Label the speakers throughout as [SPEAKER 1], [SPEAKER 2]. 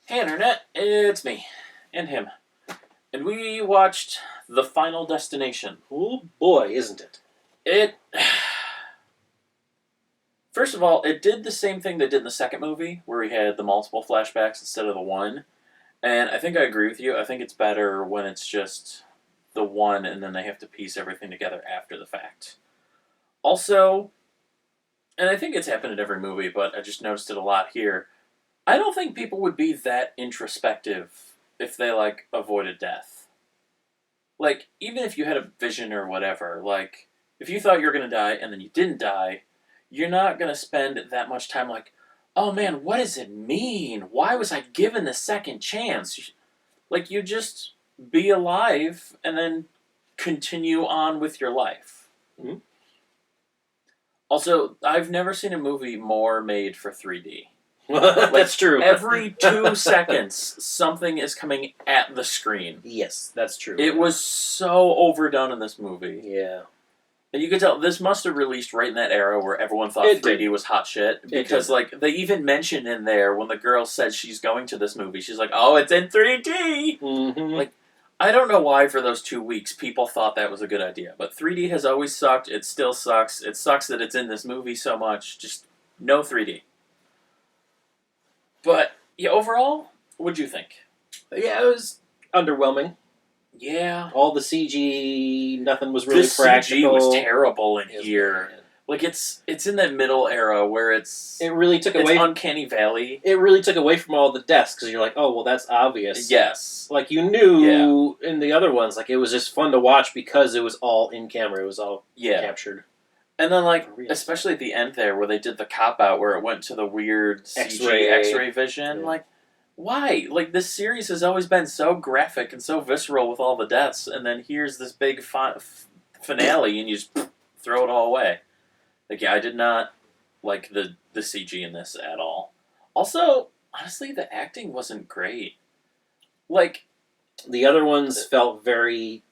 [SPEAKER 1] Hey Internet, it's me. And him. And we watched The Final Destination.
[SPEAKER 2] Oh boy, isn't it?
[SPEAKER 1] It... First of all, it did the same thing they did in the second movie, where we had the multiple flashbacks instead of the one. And I think I agree with you. I think it's better when it's just the one and then they have to piece everything together after the fact. Also, and I think it's happened in every movie, but I just noticed it a lot here, I don't think people would be that introspective if they, avoided death. Even if you had a vision or whatever, if you thought you were going to die and then you didn't die, you're not going to spend that much time oh man, what does it mean? Why was I given the second chance? You just be alive and then continue on with your life.
[SPEAKER 2] Mm-hmm.
[SPEAKER 1] Also, I've never seen a movie more made for 3D.
[SPEAKER 2] That's true.
[SPEAKER 1] Every 2 seconds, something is coming at the screen.
[SPEAKER 2] Yes, that's true.
[SPEAKER 1] It was so overdone in this movie.
[SPEAKER 2] Yeah.
[SPEAKER 1] And you could tell this must have released right in that era where everyone thought 3D was hot shit. Because, they even mentioned in there when the girl said she's going to this movie, she's like, oh, it's in 3D!
[SPEAKER 2] Mm-hmm.
[SPEAKER 1] I don't know why for those 2 weeks people thought that was a good idea. But 3D has always sucked. It still sucks. It sucks that it's in this movie so much. Just no 3D. But, yeah, overall, what'd you think?
[SPEAKER 2] Yeah, it was underwhelming.
[SPEAKER 1] Yeah.
[SPEAKER 2] All the CG, nothing was really
[SPEAKER 1] the
[SPEAKER 2] practical.
[SPEAKER 1] CG was terrible in
[SPEAKER 2] It was
[SPEAKER 1] here.
[SPEAKER 2] bad.
[SPEAKER 1] It's in that middle era where
[SPEAKER 2] It really took away.
[SPEAKER 1] Uncanny Valley.
[SPEAKER 2] It really took away from all the deaths because you're like, oh well, that's obvious.
[SPEAKER 1] Yes.
[SPEAKER 2] You knew in the other ones, it was just fun to watch because it was all in camera. It was all captured.
[SPEAKER 1] And then, especially at the end there, where they did the cop-out, where it went to the weird CG X-ray vision.
[SPEAKER 2] Yeah.
[SPEAKER 1] Why? This series has always been so graphic and so visceral with all the deaths, and then here's this big finale, and you just throw it all away. I did not like the CG in this at all. Also, honestly, the acting wasn't great.
[SPEAKER 2] The other ones felt very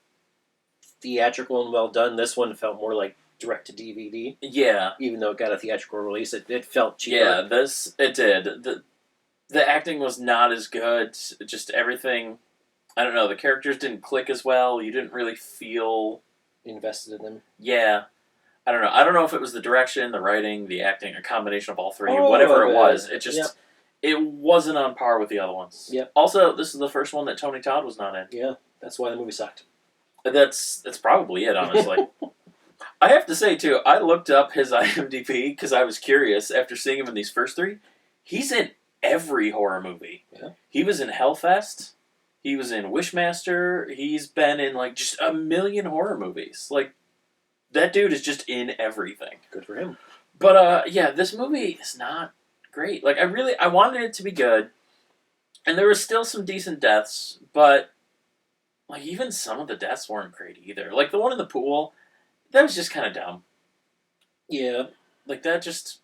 [SPEAKER 2] theatrical and well done. This one felt more like direct to DVD.
[SPEAKER 1] Yeah.
[SPEAKER 2] Even though it got a theatrical release, it felt cheaper.
[SPEAKER 1] Yeah, it did. The acting was not as good. Just everything, I don't know, the characters didn't click as well. You didn't really feel
[SPEAKER 2] invested in them.
[SPEAKER 1] Yeah. I don't know. I don't know if it was the direction, the writing, the acting, a combination of all three. Whatever it was, it just it wasn't on par with the other ones.
[SPEAKER 2] Yep.
[SPEAKER 1] Also, this is the first one that Tony Todd was not in.
[SPEAKER 2] Yeah, that's why the movie sucked.
[SPEAKER 1] That's probably it, honestly. I have to say, too, I looked up his IMDb because I was curious after seeing him in these first three. He's in every horror movie.
[SPEAKER 2] Yeah.
[SPEAKER 1] He was in Hellfest. He was in Wishmaster. He's been in, just a million horror movies. That dude is just in everything.
[SPEAKER 2] Good for him.
[SPEAKER 1] But, yeah, this movie is not great. I wanted it to be good. And there was still some decent deaths, but, even some of the deaths weren't great either. The one in the pool, that was just kind of dumb.
[SPEAKER 2] Yeah.
[SPEAKER 1] That just...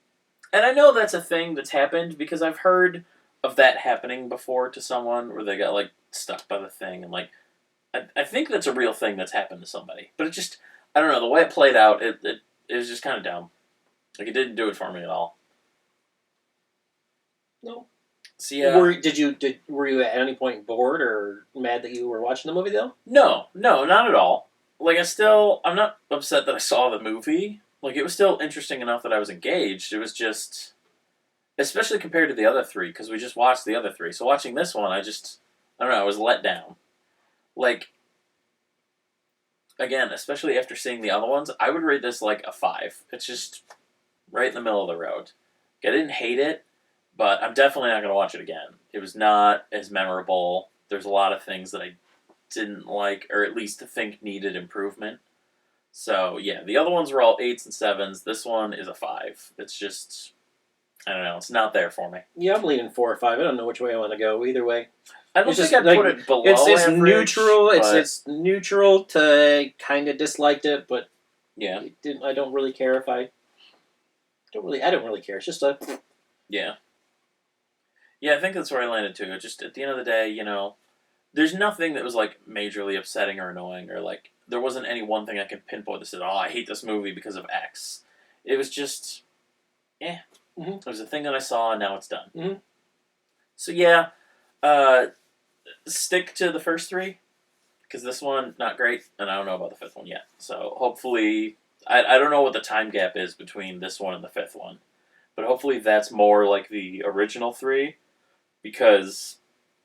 [SPEAKER 1] And I know that's a thing that's happened because I've heard of that happening before to someone where they got, stuck by the thing. And, I think that's a real thing that's happened to somebody. But it just... I don't know. The way it played out, it was just kind of dumb. It didn't do it for me at all.
[SPEAKER 2] No.
[SPEAKER 1] So, yeah.
[SPEAKER 2] Were you at any point bored or mad that you were watching the movie, though?
[SPEAKER 1] No, not at all. I'm not upset that I saw the movie. It was still interesting enough that I was engaged. It was just, especially compared to the other three, because we just watched the other three. So watching this one, I don't know, I was let down. Again, especially after seeing the other ones, I would rate this a 5. It's just right in the middle of the road. I didn't hate it, but I'm definitely not going to watch it again. It was not as memorable. There's a lot of things that I didn't like, or at least think needed improvement. So, yeah, the other ones were all 8s and 7s. This one is a 5. It's just, I don't know, it's not there for me.
[SPEAKER 2] Yeah, I'm leaning 4 or 5. I don't know which way I want to go. Either way.
[SPEAKER 1] I don't think I'd put it below
[SPEAKER 2] it's
[SPEAKER 1] average,
[SPEAKER 2] neutral.
[SPEAKER 1] but...
[SPEAKER 2] It's neutral to kind of disliked it, but
[SPEAKER 1] yeah,
[SPEAKER 2] I don't really care if I don't really care. It's just a
[SPEAKER 1] yeah. I think that's where I landed too. Just at the end of the day, there's nothing that was majorly upsetting or annoying, or there wasn't any one thing I could pinpoint that said, "Oh, I hate this movie because of X." It was just,
[SPEAKER 2] Mm-hmm.
[SPEAKER 1] It was a thing that I saw, and now it's done.
[SPEAKER 2] Mm-hmm.
[SPEAKER 1] So yeah. Stick to the first three, because this one not great, and I don't know about the fifth one yet. So hopefully, I don't know what the time gap is between this one and the fifth one, but hopefully that's more like the original three, because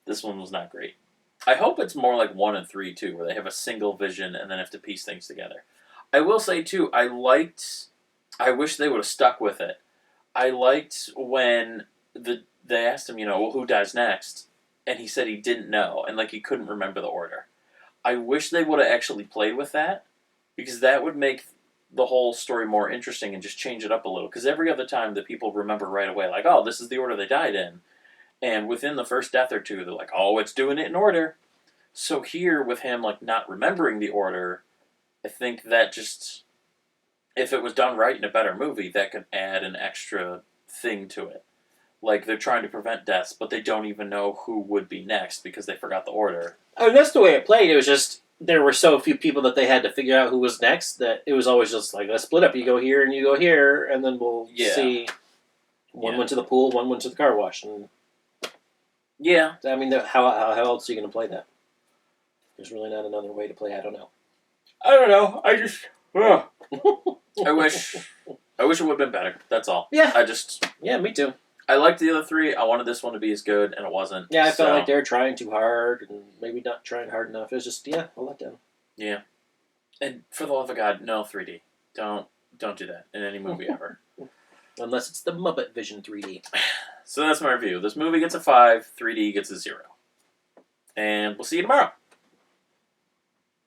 [SPEAKER 1] this one was not great. I hope it's more like 1 and 3 too, where they have a single vision and then have to piece things together. I will say too, I wish they would have stuck with it. I liked when they asked him, well, who dies next, and he said he didn't know, and like he couldn't remember the order. I wish they would have actually played with that, because that would make the whole story more interesting and just change it up a little. Because every other time the people remember right away, like, oh, this is the order they died in. And within the first death or two, they're like, oh, it's doing it in order. So here, with him like not remembering the order, I think that just, if it was done right in a better movie, that could add an extra thing to it. Like, they're trying to prevent deaths, but they don't even know who would be next because they forgot the order.
[SPEAKER 2] I mean, that's the way it played. It was just there were so few people that they had to figure out who was next that it was always just like, let's split up. You go here and you go here, and then we'll see. One went to the pool, one went to the car wash, and
[SPEAKER 1] yeah.
[SPEAKER 2] I mean, how else are you going to play that? There's really not another way to play. I don't know.
[SPEAKER 1] I just. I wish it would have been better. That's all.
[SPEAKER 2] Yeah.
[SPEAKER 1] Yeah,
[SPEAKER 2] me too.
[SPEAKER 1] I liked the other three. I wanted this one to be as good, and it wasn't.
[SPEAKER 2] Yeah, I felt like they were trying too hard, and maybe not trying hard enough. It was just, a letdown.
[SPEAKER 1] Yeah. And for the love of God, no 3D. Don't do that in any movie ever.
[SPEAKER 2] Unless it's the Muppet Vision 3D.
[SPEAKER 1] So that's my review. This movie gets a 5, 3D gets a 0. And we'll see you tomorrow.